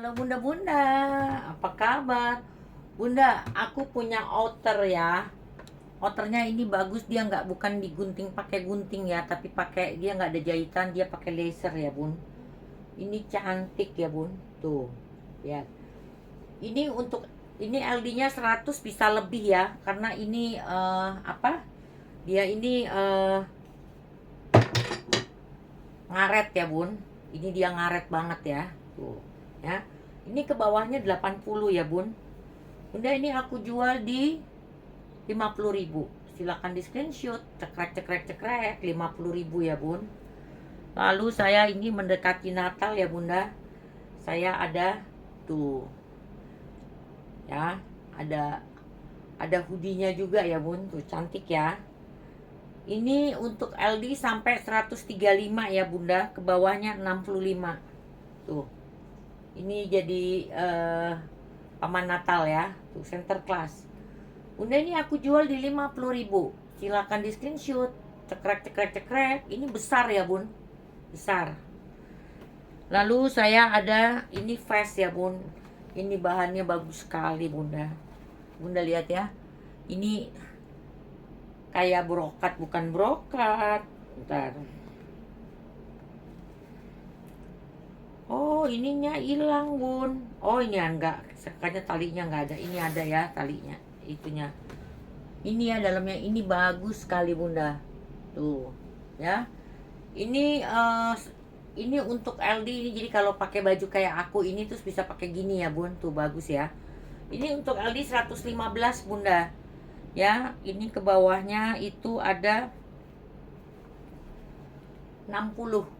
Halo bunda-bunda, apa kabar? Bunda, aku punya outer ya. Outernya ini bagus, dia nggak bukan digunting pakai gunting ya, tapi pakai dia nggak ada jahitan, dia pakai laser ya bun. Ini cantik ya bun, tuh ya. Ini untuk ini LD-nya 100 bisa lebih ya, karena ini apa? Dia ini ngaret ya bun. Ini dia ngaret banget ya, tuh ya. Ini ke bawahnya 80 ya bun. Bunda, ini aku jual di 50.000. Silakan di screenshot, cekrek cekrek cekrek, 50.000 ya bun. Lalu saya ini mendekati Natal ya bunda. Saya ada tuh ya, ada hoodie-nya juga ya bun, tuh cantik ya. Ini untuk LD sampai 135 ya bunda, ke bawahnya 65. Tuh. Ini jadi paman Natal ya, tuh center class. Bunda, ini aku jual di 50.000. Silakan di screenshot. Cekrek cekrek cekrek. Ini besar ya bun, besar. Lalu saya ada ini vest ya bun. Ini bahannya bagus sekali bunda. Bunda lihat ya. Ini kayak brokat, bukan brokat. Bentar. Oh, ininya hilang bun. Oh, ini enggak. Sekanya talinya enggak ada. Ini ada ya talinya. Itunya. Ini ya dalamnya, ini bagus sekali bunda. Tuh ya. Ini untuk LD ini, jadi kalau pakai baju kayak aku ini terus bisa pakai gini ya bun, tuh bagus ya. Ini untuk LD 115 bunda ya. Ini ke bawahnya itu ada 60.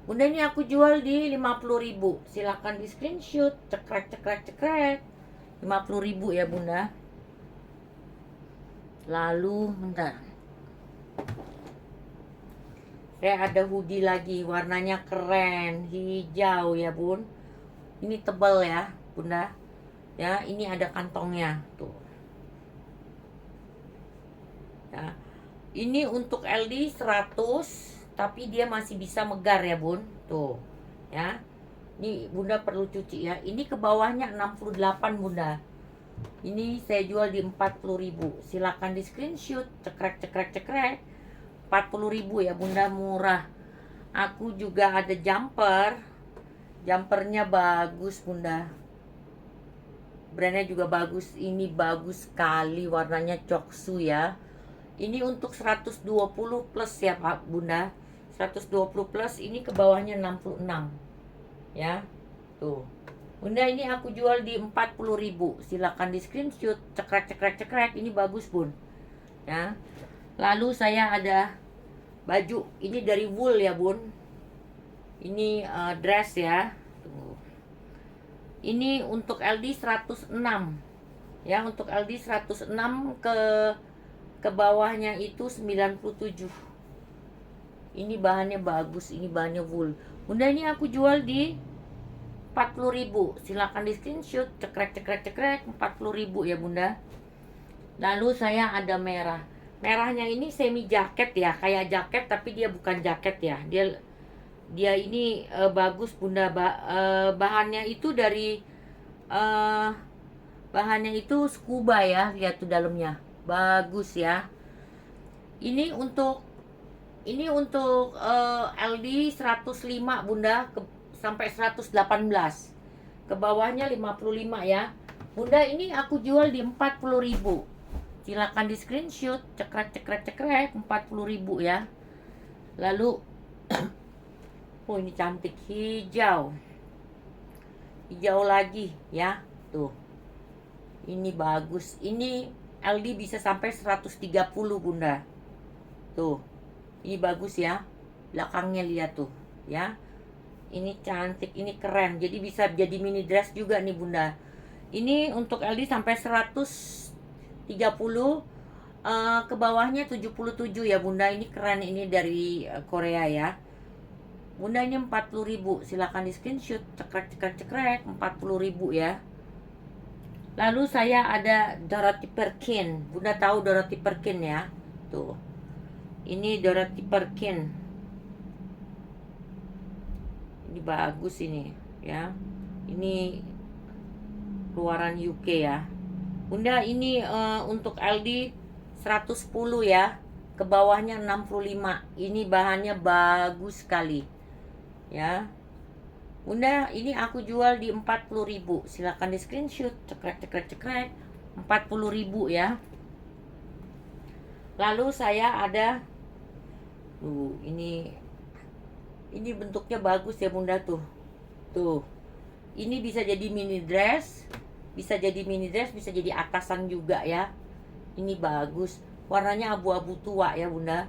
Bunda, ini aku jual di 50.000. Silahkan di screenshot, cekrek cekrek cekrek, 50.000 ya bunda. Lalu bentar, saya ada hoodie lagi, warnanya keren, hijau ya bun. Ini tebal ya bunda ya. Ini ada kantongnya tuh ya. Ini untuk LD 100, tapi dia masih bisa megar ya bun, tuh ya. Ini bunda perlu cuci ya. Ini ke bawahnya 68 bunda. Ini saya jual di 40.000. Silakan di screenshot, cekrek cekrek cekrek, 40.000 ya bunda, murah. Aku juga ada jumpernya bagus bunda, brandnya juga bagus. Ini bagus sekali, warnanya coksu ya. Ini untuk 120 plus ya pak bunda, 120 plus. Ini ke bawahnya 66 ya. Tuh bunda, ini aku jual di 40.000. Silakan di screenshot, cekrek cekrek cekrek. Ini bagus bun ya. Lalu saya ada baju ini dari wool ya bun. Ini dress ya. Tuh. Ini untuk LD 106 ya. Untuk LD 106 ke bawahnya itu 97. Ini bahannya bagus, ini bahannya wool. Bunda, ini aku jual di 40.000. Silakan di screenshot, cekrek cekrek cekrek, 40.000 ya bunda. Lalu saya ada merah. Merahnya ini semi jaket ya, kayak jaket tapi dia bukan jaket ya. Dia ini bagus bunda. Bahannya itu dari bahannya itu scuba ya. Lihat tuh dalamnya, bagus ya. Ini untuk LD 105 bunda, sampai 118. Ke bawahnya 55 ya bunda. Ini aku jual di 40.000. Silakan di screenshot, cekrek cekrek cekrek, 40.000 ya. Lalu oh, ini cantik, hijau lagi ya. Tuh, ini bagus. Ini LD bisa sampai 130 bunda. Tuh, ini bagus ya. Belakangnya lihat tuh ya. Ini cantik, ini keren. Jadi bisa jadi mini dress juga nih bunda. Ini untuk LD sampai 130, ke bawahnya 77 ya bunda. Ini keren, ini dari Korea ya bunda. Ini 40.000. Silakan di screenshot, cekrek cekrek cekrek, 40.000 ya. Lalu saya ada Dorothy Perkin. Bunda tahu Dorothy Perkin ya. Tuh, ini Dorothy Perkin. Ini bagus ini ya. Ini keluaran UK ya. Bunda ini untuk LD 110 ya. Ke bawahnya 65. Ini bahannya bagus sekali. Ya. Bunda, ini aku jual di 40.000. Silakan di screenshot. Cekrek. 40.000 ya. Lalu saya ada ini bentuknya bagus ya Bunda tuh. Tuh. Ini bisa jadi mini dress, bisa jadi atasan juga ya. Ini bagus. Warnanya abu-abu tua ya Bunda.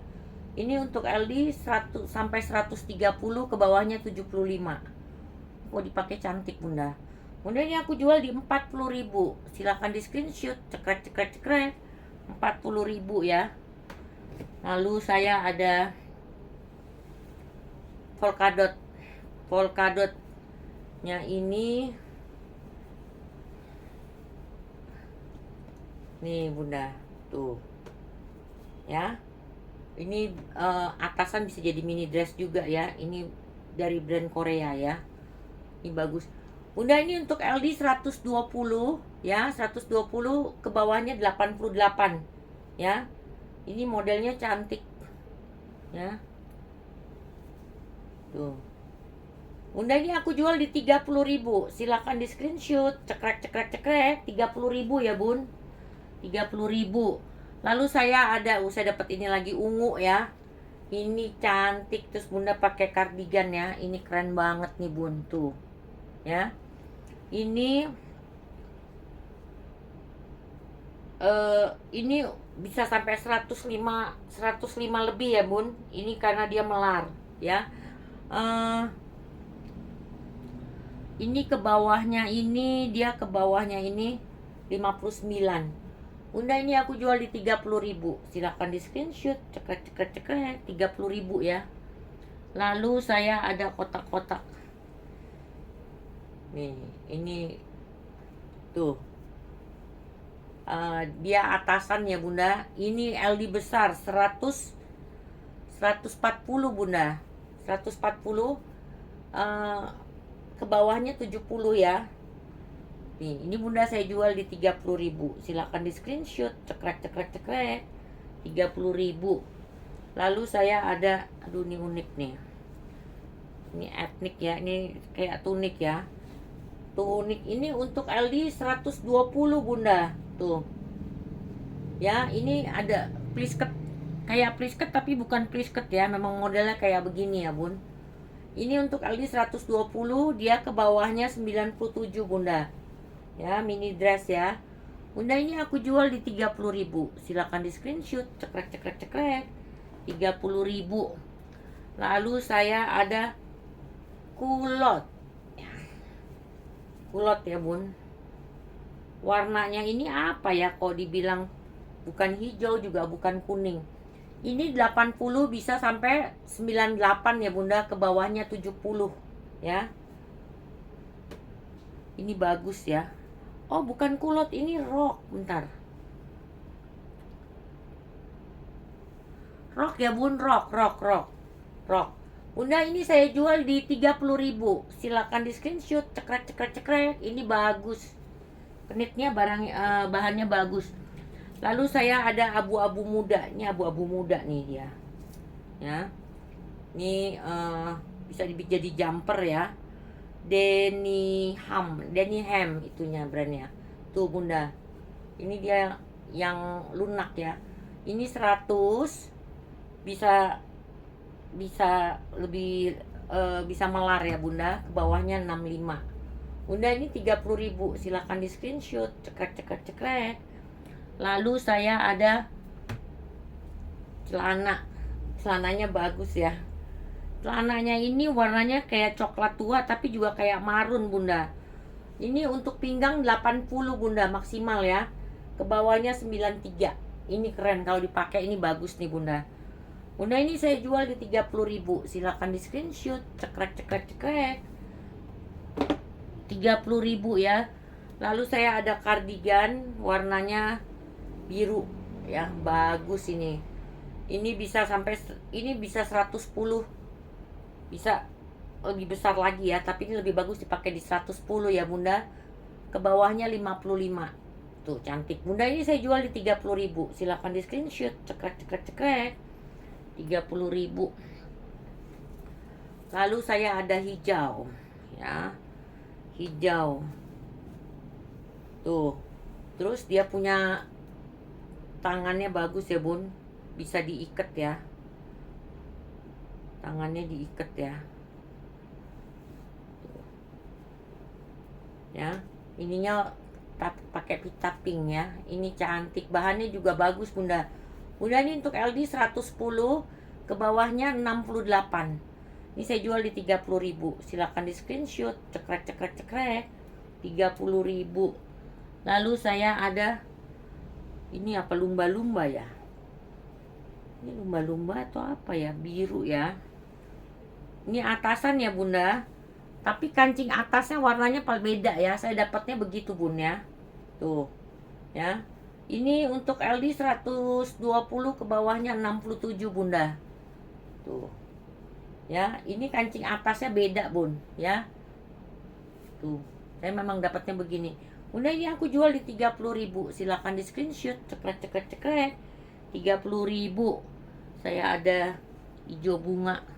Ini untuk LD 100 sampai 130, ke bawahnya 75. Oh, dipakai cantik Bunda. Bunda, ini aku jual di 40.000. Silahkan di screenshot. Cekrek. 40.000 ya. Lalu saya ada polkadotnya ini nih Bunda tuh ya. Ini atasan bisa jadi mini dress juga ya. Ini dari brand Korea ya. Ini bagus Bunda. Ini untuk LD 120 ya. 120 ke bawahnya 88 ya. Ini modelnya cantik ya. Tuh. Bunda, ini aku jual di 30.000. Silakan di screenshot. Cekrek. 30.000 ya Bun. 30.000. Lalu saya dapat ini lagi ungu ya. Ini cantik. Terus Bunda pakai kardigan ya. Ini keren banget nih Bun tuh. Ya. Ini bisa sampai 105 lebih ya Bun. Ini karena dia melar ya. Ini ke bawahnya ini 59. Bunda, ini aku jual di 30.000. Silakan di screenshot. Cekrek 30.000 ya. Lalu saya ada kotak-kotak. Nih, ini tuh. Dia atasan ya Bunda. Ini LD besar 140 Bunda. 140 ke bawahnya 70 ya. Nih, ini Bunda saya jual di 30.000. Silakan di screenshot. Cekrek 30.000. Lalu saya ada ini unik nih. Ini etnik ya. Ini kayak tunik ya. Tunik ini untuk LD 120 Bunda. Tuh. Ya, ini ada plisket. Kayak plisket tapi bukan plisket ya. Memang modelnya kayak begini ya Bun. Ini untuk LD 120, dia ke bawahnya 97 Bunda. Ya, mini dress ya. Bunda, ini aku jual di 30.000. Silakan di screenshot. Cekrek 30.000. Lalu saya ada kulot. Kulot ya Bun. Warnanya ini apa ya, kok dibilang bukan hijau juga bukan kuning. Ini 80 bisa sampai 98 ya Bunda, ke bawahnya 70 ya. Ini bagus ya. Oh, bukan kulot, ini rok. Bentar. Rok ya Bun, rok. Bunda, ini saya jual di 30.000. Silakan di screenshot. Cekrek. Ini bagus. Knitnya bahannya bagus. Lalu saya ada abu-abu muda. Ini abu-abu muda nih dia. Ya. Ini bisa jadi jumper ya. Deniham itunya brandnya. Tuh Bunda. Ini dia yang lunak ya. Ini 100 bisa lebih bisa melar ya Bunda. Ke bawahnya 65. Bunda, ini 30.000. Silakan di screenshot. Cekrek. Lalu saya ada celananya bagus ya. Celananya ini warnanya kayak coklat tua tapi juga kayak marun Bunda. Ini untuk pinggang 80 Bunda maksimal ya. Ke bawahnya 93. Ini keren kalau dipakai, ini bagus nih Bunda. Bunda, ini saya jual di 30.000. Silakan di screenshot. Cekrek 30.000 ya. Lalu saya ada kardigan warnanya biru ya, bagus ini. Ini bisa sampai 110. Bisa lebih besar lagi ya, tapi ini lebih bagus dipakai di 110 ya Bunda. Ke bawahnya 55. Tuh cantik. Bunda ini saya jual di 30.000. Silahkan di screenshot. Cekrek cekrek cekrek. 30.000. Lalu saya ada hijau ya. Hijau. Tuh. Terus dia punya tangannya bagus ya Bun. Bisa diikat ya. Tangannya diikat ya. Ya, ininya pakai pita pink ya. Ini cantik, bahannya juga bagus Bunda. Bunda ini untuk LD 110, ke bawahnya 68. Ini saya jual di 30.000. Silakan di screenshot. Cekrek cekrek cekrek. 30.000. Lalu saya ada ini apa, lumba-lumba ya. Ini lumba-lumba atau apa ya? Biru ya. Ini atasan ya Bunda. Tapi kancing atasnya warnanya paling beda ya. Saya dapatnya begitu Bun ya. Tuh. Ya. Ini untuk LD 120, ke bawahnya 67 Bunda. Tuh. Ya, ini kancing atasnya beda Bun ya. Tuh. Saya memang dapatnya begini. Bunda ini aku jual di 30.000. Silakan di screenshot. Cekrek cekrek cekrek. 30.000. Saya ada hijau bunga.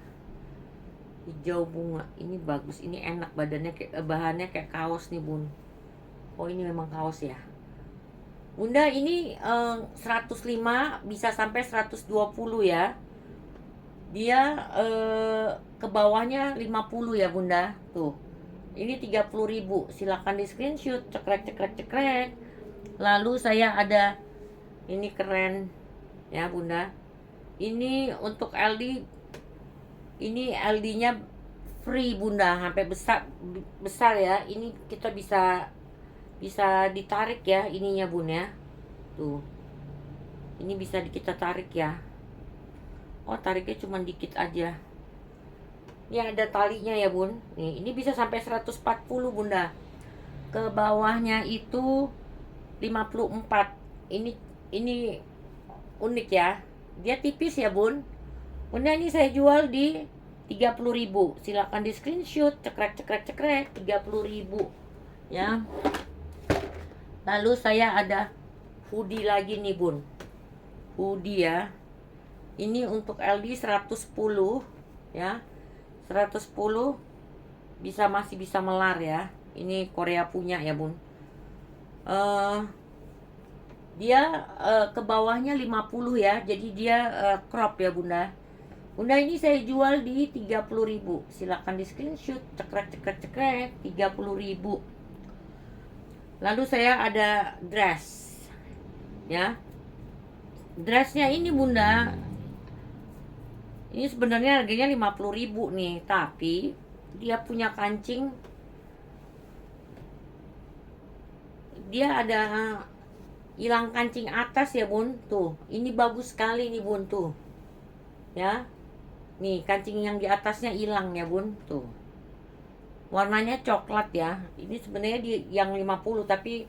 Hijau bunga ini bagus, ini enak, badannya kayak bahannya kayak kaos nih Bun. Oh ini memang kaos ya Bunda. Ini 105 bisa sampai 120 ya. Dia ke bawahnya 50 ya Bunda. Tuh ini 30.000. Silakan di screenshot. Cekrek cekrek cekrek. Lalu saya ada ini keren ya Bunda. Ini untuk LD. Ini LD-nya free Bunda, sampai besar ya. Ini kita bisa ditarik ya ininya Bun ya. Tuh. Ini bisa kita tarik ya. Oh, tariknya cuma dikit aja. Ini ada talinya ya Bun. Nih, ini bisa sampai 140 Bunda. Ke bawahnya itu 54. Ini unik ya. Dia tipis ya Bun. Bunda ini saya jual di 30.000. Silakan di screenshot. Cekrek cekrek cekrek. 30.000 ya. Lalu saya ada hoodie lagi nih Bun. Hoodie ya. Ini untuk LD 110 ya. 110 masih bisa melar ya. Ini Korea punya ya Bun. Dia ke bawahnya 50 ya. Jadi dia crop ya Bunda. Bunda ini saya jual di 30.000. Silakan di screenshot. Cekrek cekrek cekrek. 30.000. Lalu saya ada dress ya. Dressnya ini Bunda, ini sebenarnya harganya 50.000 nih, tapi dia punya kancing. Dia ada hilang kancing atas ya Bun. Tuh, ini bagus sekali nih Bun tuh. Ya. Nih, kancing yang di atasnya hilang ya Bun. Tuh. Warnanya coklat ya. Ini sebenarnya yang 50, tapi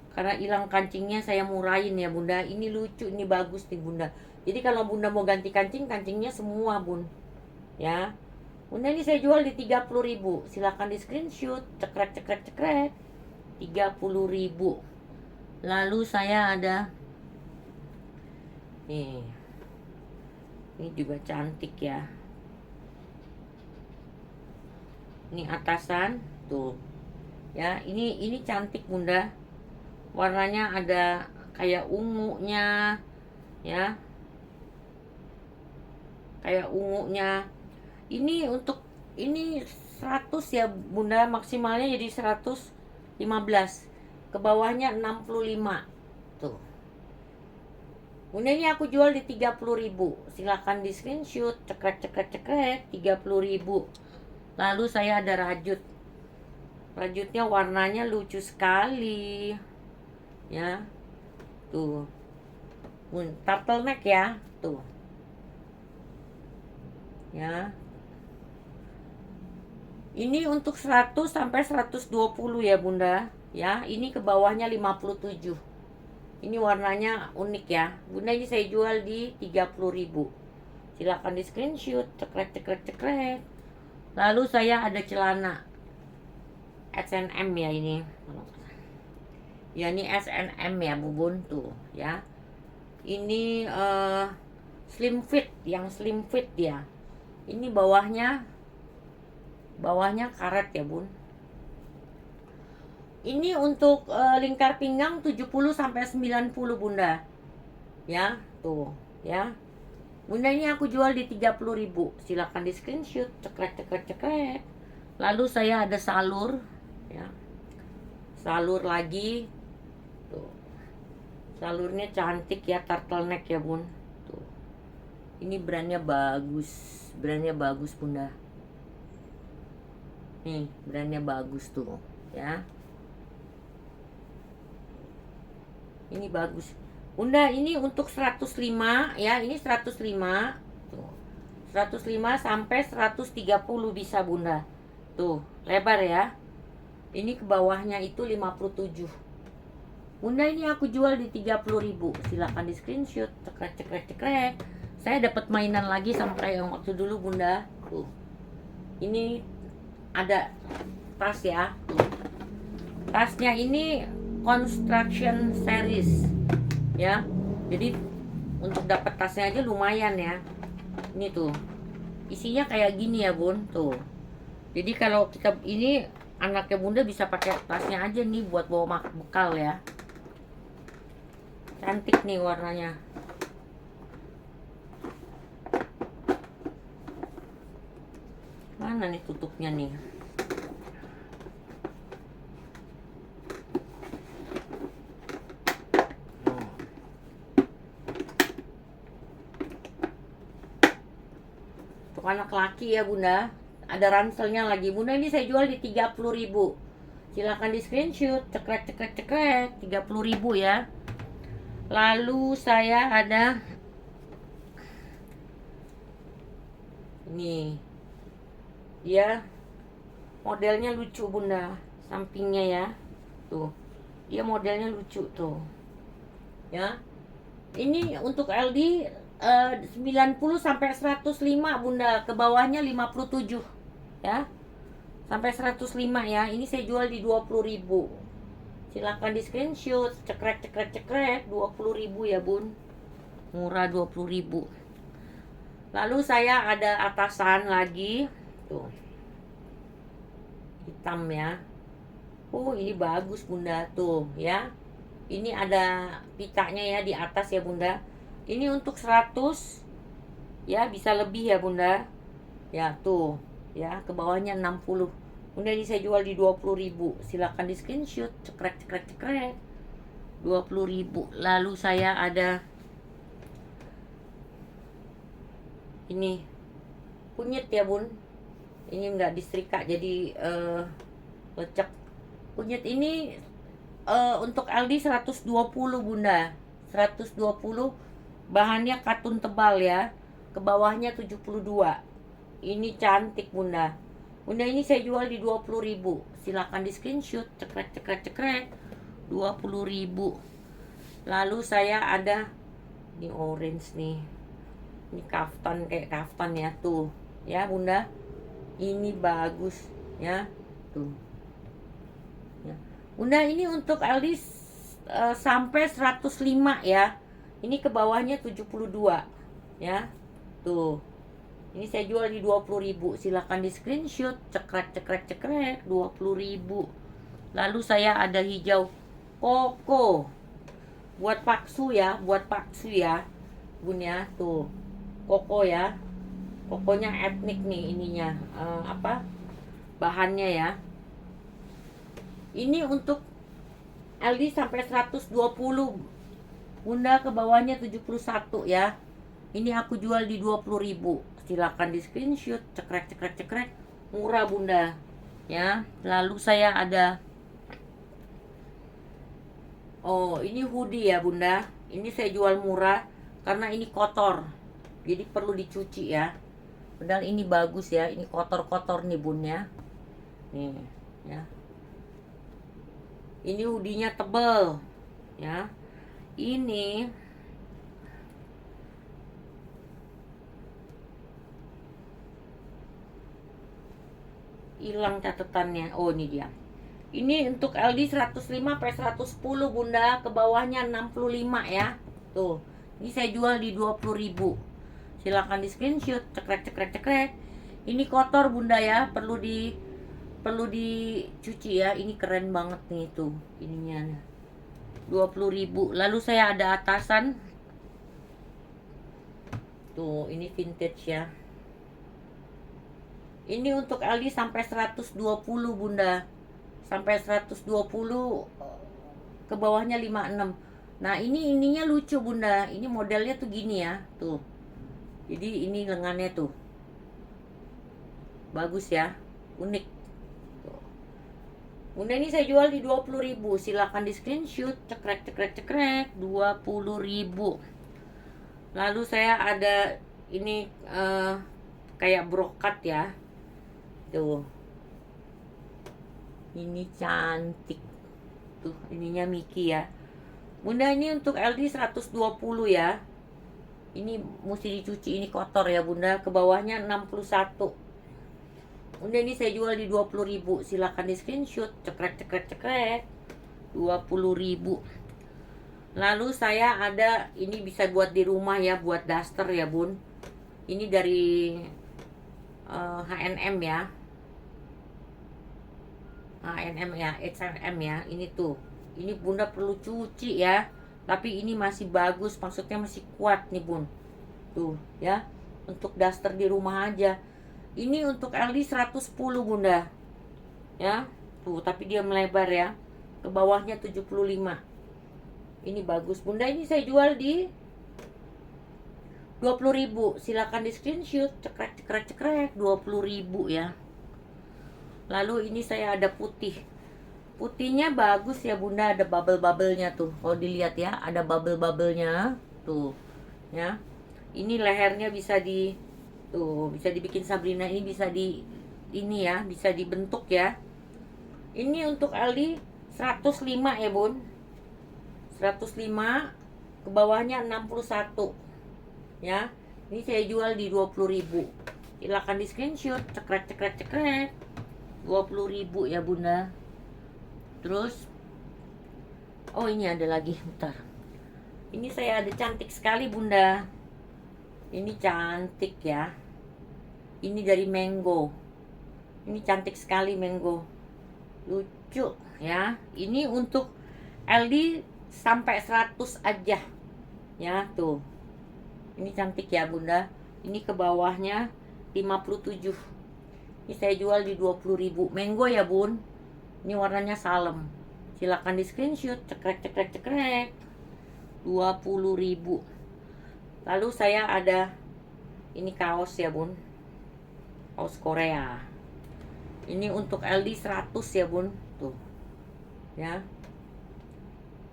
karena hilang kancingnya saya murahin ya Bunda. Ini lucu, ini bagus nih Bunda. Jadi kalau Bunda mau ganti kancing, kancingnya semua Bun. Ya. Bunda ini saya jual di 30.000. Silahkan di screenshot. Cekrek cekrek cekrek. 30.000. Lalu saya ada nih. Ini juga cantik ya. Ini atasan tuh. Ya, ini cantik Bunda. Warnanya ada kayak ungunya ya. Kayak ungunya. Ini untuk ini 100 ya Bunda, maksimalnya jadi 115. Ke bawahnya 65. Tuh. Bunda ini aku jual di 30.000. Silakan di screenshot. Cekrek cekrek cekrek. 30.000. Lalu saya ada rajut. Rajutnya warnanya lucu sekali. Ya. Tuh. Turtleneck ya. Tuh. Ya. Ini untuk 100 sampai 120 ya Bunda. Ya, ini ke bawahnya 57. Ini warnanya unik ya. Bunda ini saya jual di 30.000. Silakan di screenshot, cekrek cekrek cekrek. Lalu saya ada celana S&M ya ini. Ya ini S&M ya bubun tuh ya. Ini slim fit, yang slim fit ya. Ini bawahnya karet ya bun. Ini untuk lingkar pinggang 70 sampai 90 bunda. Ya, tuh, ya. Bunda ini aku jual di 30.000. Silakan di screenshot, cekrek cekrek cekrek. Lalu saya ada salur ya. Salur lagi. Tuh. Salurnya cantik ya, turtleneck ya, Bun. Tuh. Ini brandnya bagus. Brandnya bagus, Bunda. Nih, brandnya bagus tuh, ya. Ini bagus. Bunda, ini untuk 105 ya, ini 105. Tuh. 105 sampai 130 bisa, Bunda. Tuh, lebar ya. Ini ke bawahnya itu 57. Bunda, ini aku jual di 30.000. Silakan di screenshot, cekrek cekrek cekrek. Saya dapat mainan lagi sampai yang waktu dulu, Bunda. Tuh. Ini ada tas ya. Tuh. Tasnya ini construction series ya, jadi untuk dapat tasnya aja lumayan ya. Ini tuh isinya kayak gini ya bun tuh. Jadi kalau kita ini anaknya bunda bisa pakai tasnya aja nih buat bawa bekal ya. Cantik nih warnanya. Mana nih tutupnya nih? Anak laki ya bunda, ada ranselnya lagi bunda. Ini saya jual di 30.000. Silahkan di screenshot, cekrek cekrek cekrek, 30.000 ya. Lalu saya ada ini, dia modelnya lucu bunda, sampingnya ya, tuh dia modelnya lucu tuh ya. Ini untuk LD 90 sampai 105 bunda, ke bawahnya 57 ya, sampai 105 ya. Ini saya jual di 20.000. Silakan di screenshot, cekrek cekrek cekrek, 20.000 ya bun, murah 20.000. Lalu saya ada atasan lagi tuh, hitam ya. Oh ini bagus bunda tuh ya. Ini ada pitanya ya di atas ya bunda. Ini untuk 100 ya, bisa lebih ya bunda. Ya tuh ya, ke bawahnya 60. Bunda, ini saya jual di 20.000. Silakan di screenshot, cekrek cekrek cekrek, 20.000. Lalu saya ada ini kunyit ya bun. Ini enggak disetrika jadi lecek. Kunyit ini untuk LD 120 bunda, 120. Bahannya katun tebal ya, ke bawahnya 72. Ini cantik bunda. Bunda, ini saya jual di 20.000. Silakan di screenshot, cekrek cekrek cekrek, 20.000. Lalu saya ada ini orange nih. Ini kaftan, kayak kaftan ya tuh ya bunda. Ini bagus ya tuh ya. Bunda, ini untuk LD sampai 105 ya. Ini ke bawahnya 72 ya. Tuh. Ini saya jual di 20.000. Silakan di screenshot, cekrek cekrek cekrek, 20.000. Lalu saya ada hijau koko. Buat paksu ya, Bun ya. Tuh. Koko ya. Kokonya etnik nih ininya. Bahannya ya. Ini untuk LD sampai 120. Bunda, ke bawahnya 71 ya. Ini aku jual di 20.000. Silakan di screenshot, cekrek cekrek cekrek, murah bunda ya. Lalu saya ada ini hoodie ya bunda. Ini saya jual murah karena ini kotor, jadi perlu dicuci ya. Padahal ini bagus ya, ini kotor-kotor nih bun ya. Nih ya. Ini hoodie-nya tebel ya. Ini hilang catatannya. Oh, ini dia. Ini untuk LD 105 sampai 110 Bunda, ke bawahnya 65 ya. Tuh. Ini saya jual di 20.000. Silahkan di screenshot, cekrek. Ini kotor Bunda ya, perlu dicuci ya. Ini keren banget nih tuh ininya. 20.000. Lalu saya ada atasan. Tuh, ini vintage ya. Ini untuk LD sampai 120 Bunda. Sampai 120, ke bawahnya 56. Nah, ininya lucu Bunda. Ini modelnya tuh gini ya, tuh. Jadi ini lengannya tuh. Bagus ya, unik. Tuh. Bunda, ini saya jual di 20.000. Silakan di screenshot, cekrek 20.000. Lalu saya ada ini kayak brokat ya. Tuh. Ini cantik. Tuh, ininya Mickey ya. Bunda, ini untuk LD 120 ya. Ini mesti dicuci, ini kotor ya Bunda. Ke bawahnya 61. Bunda, ini saya jual di 20.000. Silakan di screenshot, cekrek 20.000. Lalu saya ada ini bisa buat di rumah ya, buat daster ya Bun. Ini dari H&M ya. H&M ya, H&M ya. Ini tuh, ini Bunda perlu cuci ya, tapi ini masih bagus, maksudnya masih kuat nih Bun. Tuh ya, untuk daster di rumah aja. Ini untuk LD 110 Bunda ya. Tuh, tapi dia melebar ya, ke bawahnya 75. Ini bagus Bunda, ini saya jual di 20.000. Silakan di screenshot, cekrek 20.000 ya. Lalu ini saya ada putih. Putihnya bagus ya Bunda, ada bubble-bubblenya tuh. Kalau dilihat ya, ada bubble-bubblenya tuh ya. Ini lehernya bisa bisa dibikin Sabrina, ini bisa ini ya, bisa dibentuk ya. Ini untuk LD 105 ya Bun. 105, ke bawahnya 61 ya. Ini saya jual di 20.000. Silakan di screenshot, cekrek 20.000 ya Bunda. Terus oh, ini ada lagi, bentar. Ini saya ada cantik sekali Bunda. Ini cantik ya. Ini dari Mango. Ini cantik sekali Mango. Lucu ya. Ini untuk LD sampai 100 aja. Ya, tuh. Ini cantik ya Bunda. Ini ke bawahnya 57. Ini saya jual di 20.000. Mango ya Bun. Ini warnanya salem. Silakan di screenshot, cekrek 20.000. Lalu saya ada ini kaos ya Bun. Kaos Korea. Ini untuk LD 100 ya Bun. Tuh. Ya.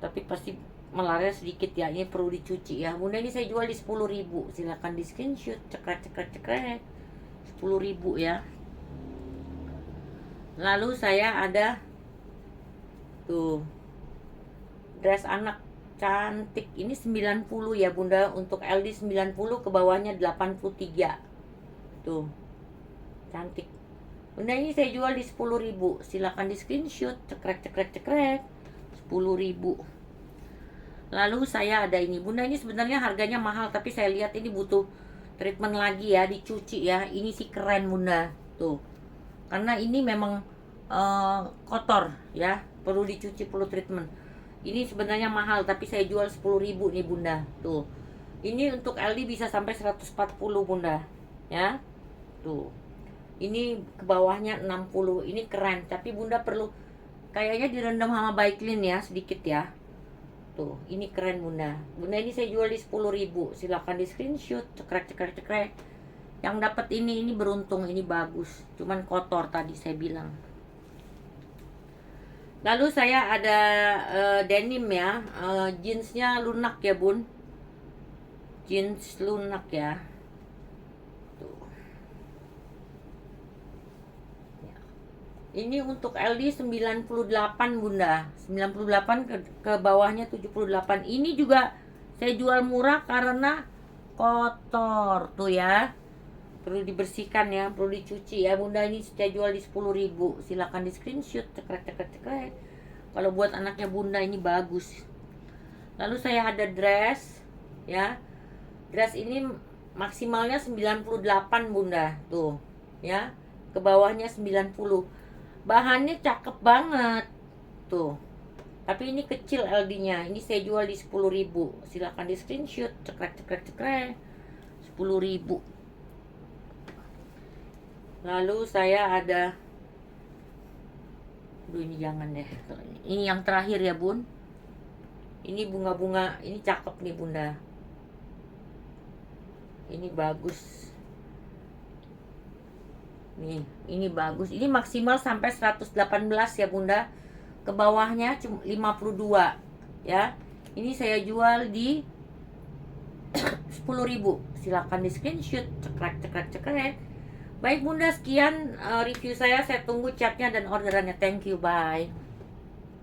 Tapi pasti melarnya sedikit ya. Ini perlu dicuci ya. Bunda, ini saya jual di 10.000. Silakan di screenshot, cekrek 10.000 ya. Lalu saya ada tuh dress anak cantik. Ini 90 ya Bunda. Untuk LD 90, ke bawahnya 83. Tuh. Cantik. Bunda, ini saya jual di 10.000. Silakan di screenshot, cekrek 10.000. Lalu saya ada ini Bunda, ini sebenarnya harganya mahal, tapi saya lihat ini butuh treatment lagi ya, dicuci ya. Ini sih keren Bunda. Tuh. Karena ini memang kotor ya, perlu dicuci, perlu treatment. Ini sebenarnya mahal, tapi saya jual 10.000 nih Bunda. Tuh. Ini untuk LD bisa sampai 140 Bunda. Ya. Tuh. Ini ke bawahnya 60. Ini keren, tapi Bunda perlu kayaknya direndam sama Baiklin ya, sedikit ya. Tuh, ini keren Bunda. Bunda, ini saya jual di 10.000. Silakan di screenshot, cekrek. Yang dapat ini beruntung, ini bagus. Cuman kotor tadi saya bilang. Lalu saya ada denim ya, jeansnya lunak ya Bun. Jeans lunak ya. Tuh. Ya. Ini untuk LD 98 Bunda. 98 ke bawahnya 78. Ini juga saya jual murah karena kotor tuh ya. perlu dibersihkan ya, perlu dicuci ya bunda. Ini saya jual di 10.000, silakan di screenshot, cekrek. Kalau buat anaknya bunda ini bagus. Lalu saya ada dress ya, dress ini maksimalnya 98 bunda, tuh ya, ke bawahnya 90. Bahannya cakep banget tuh, tapi ini kecil LD nya, ini saya jual di 10.000, silakan di screenshot, cekrek 10.000. Lalu saya ada, ini jangan deh, ini yang terakhir ya bun, ini bunga-bunga, ini cakep nih bunda, ini bagus nih, ini bagus, ini maksimal sampai 118 ya bunda, ke bawahnya cuma 52 ya. Ini saya jual di 10.000, silakan di screenshot, cekrek. Baik bunda, sekian review saya tunggu chatnya dan orderannya. Thank you, bye.